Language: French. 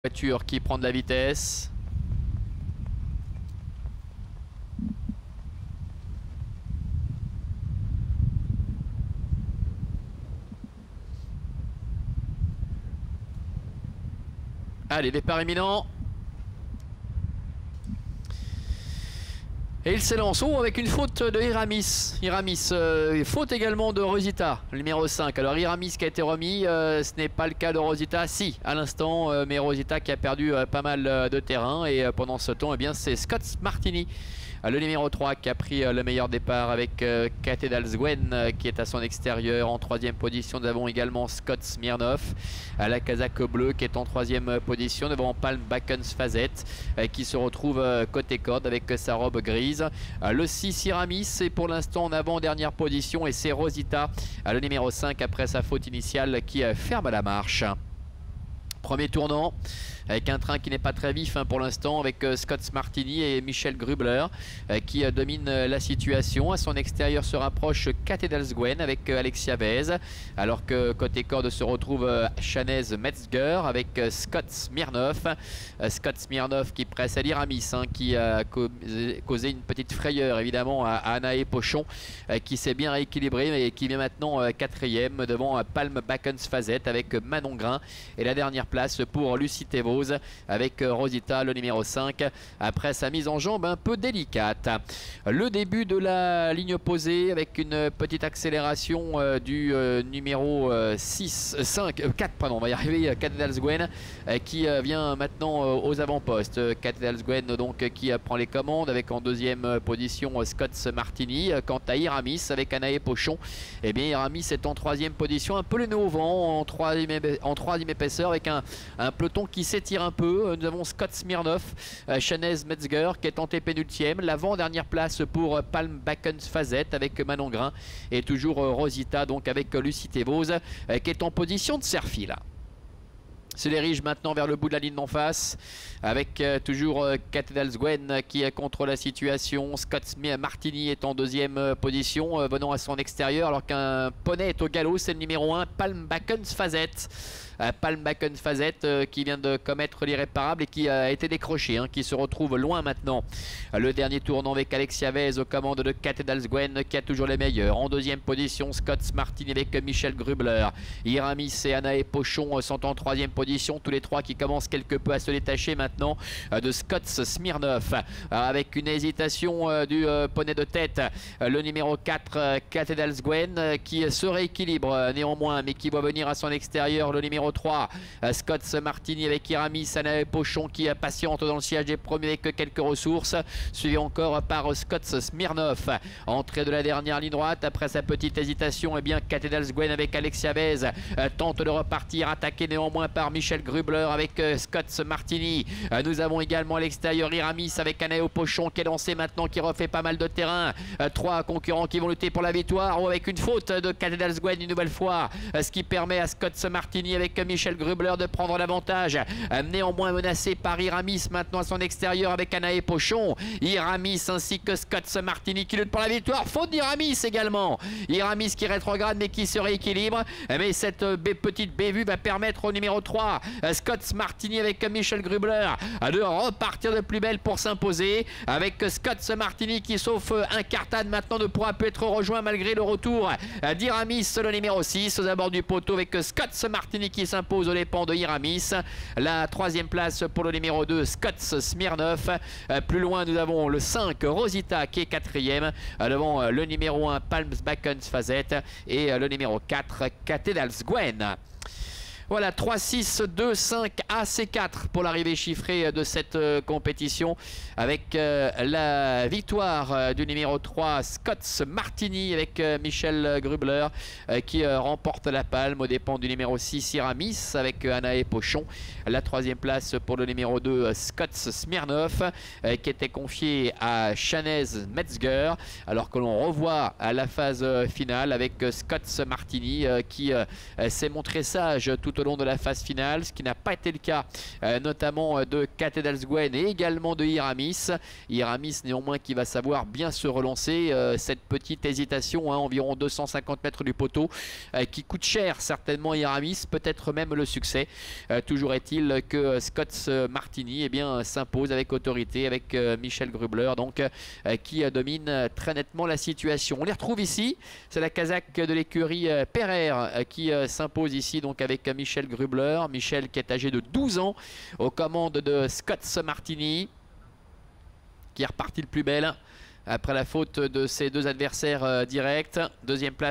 Voiture qui prend de la vitesse. Allez, départ imminent. Et il s'élance avec une faute de Iramis. Faute également de Rosita, le numéro 5. Alors Iramis qui a été remis, ce n'est pas le cas de Rosita. Si, à l'instant, mais Rosita qui a perdu pas mal de terrain. Et pendant ce temps, eh bien, c'est Scott Martini, le numéro 3, qui a pris le meilleur départ avec Cathedral-Gwen qui est à son extérieur. En troisième position, nous avons également Scott Smirnov à la casaque bleue qui est en troisième position devant Palm Backens Fazette qui se retrouve côté corde avec sa robe grise. Le 6 Iramis est pour l'instant en avant-dernière position et c'est Rosita, le numéro 5, après sa faute initiale, qui ferme la marche. Premier tournant avec un train qui n'est pas très vif pour l'instant, avec Scott Martini et Michel Grubler qui domine la situation. À son extérieur se rapproche Cathedral-Gwen avec Alexia Vez, alors que côté corde se retrouve Chanez Metzger avec Scott Smirnov. Scott Smirnov qui presse à l'Iramis, qui a causé une petite frayeur évidemment à Anaé Pochon, qui s'est bien rééquilibré et qui vient maintenant quatrième devant Palm Backens Fazette avec Manon Grain. Et la dernière place pour Lucie Thévaux avec Rosita, le numéro 5, après sa mise en jambe un peu délicate. Le début de la ligne opposée avec une petite accélération du numéro 4, pardon, on va y arriver, Cathedral-Gwen qui vient maintenant aux avant-postes. Cathedral-Gwen donc qui prend les commandes avec en deuxième position Scott Martini. Quant à Iramis avec Anaé Pochon, eh bien Iramis est en troisième position, un peu le nez au vent, en troisième épaisseur avec un peloton qui s'étire un peu. Nous avons Scott Smirnov, Chanez Metzger qui est antépénultième, l'avant-dernière place pour Palm Backens Fazette avec Manon Grain et toujours Rosita donc avec Lucie Thévaux qui est en position de serre-file. Se dirige maintenant vers le bout de la ligne d'en face avec toujours Cathedral-Gwen qui contrôle la situation. Scott Martini est en deuxième position venant à son extérieur, alors qu'un poney est au galop, c'est le numéro 1 Palm Backens Fazette. Palm Backens Fazette qui vient de commettre l'irréparable et qui a été décroché, qui se retrouve loin maintenant. Le dernier tournant avec Alexia Vez aux commandes de Cathedral-Gwen qui a toujours les meilleurs. En deuxième position, Scott Martini avec Michel Grubler. Iramis et Anaé Pochon sont en troisième position, tous les trois qui commencent quelque peu à se détacher maintenant de Scott Smirnov, avec une hésitation du poney de tête, le numéro 4 Cathedral-Gwen qui se rééquilibre néanmoins, mais qui voit venir à son extérieur le numéro 3 Scott Martini avec Iramis, Anaé Pochon qui patiente dans le sillage des premiers avec quelques ressources, suivi encore par Scott Smirnov. Entrée de la dernière ligne droite après sa petite hésitation, et bien Cathedral-Gwen avec Alexia Vez tente de repartir, attaqué néanmoins par Michel Grubler avec Scott Martini. Nous avons également à l'extérieur Iramis avec Anaé Pochon qui est lancé maintenant, qui refait pas mal de terrain. Trois concurrents qui vont lutter pour la victoire, ou avec une faute de Cathedral-Gwen une nouvelle fois, ce qui permet à Scott Martini avec Michel Grubler de prendre l'avantage. Néanmoins menacé par Iramis maintenant à son extérieur avec Anaé Pochon. Iramis ainsi que Scott Martini qui lutte pour la victoire. Faute d'Iramis également. Iramis qui rétrograde mais qui se rééquilibre. Mais cette petite bévue va permettre au numéro 3 Scott Martini avec Michel Grubler de repartir de plus belle pour s'imposer, avec Scott Martini qui, sauf un cartade maintenant, ne pourra plus être rejoint malgré le retour d'Iramis, le numéro 6 aux abords du poteau, avec Scott Martini qui s'impose aux dépens de Iramis. La troisième place pour le numéro 2 Scott Smirnov. Plus loin nous avons le 5 Rosita qui est quatrième devant le numéro 1 Palm Backens Fazette et le numéro 4 Cathedral-Gwen. Voilà, 3, 6, 2, 5, AC4 pour l'arrivée chiffrée de cette compétition, avec la victoire du numéro 3 Scott Martini avec Michel Grubler qui remporte la palme aux dépens du numéro 6 Iramis avec Anaé Pochon. La troisième place pour le numéro 2 Scott Smirnov qui était confié à Chanez Metzger, alors que l'on revoit à la phase finale avec Scott Martini qui s'est montré sage tout au au long de la phase finale, ce qui n'a pas été le cas notamment de Cathedral-Gwen et également de Iramis. Iramis néanmoins qui va savoir bien se relancer. Cette petite hésitation, environ 250 mètres du poteau, qui coûte cher certainement Iramis, peut-être même le succès. Toujours est-il que Scott Martini s'impose avec autorité, avec Michel Grubler donc, qui domine très nettement la situation. On les retrouve ici, c'est la Kazakh de l'écurie Pereire qui s'impose ici donc avec Michel Grubler. Michel qui est âgé de 12 ans aux commandes de Scott Martini, qui est reparti le plus belle après la faute de ses deux adversaires directs. Deuxième place.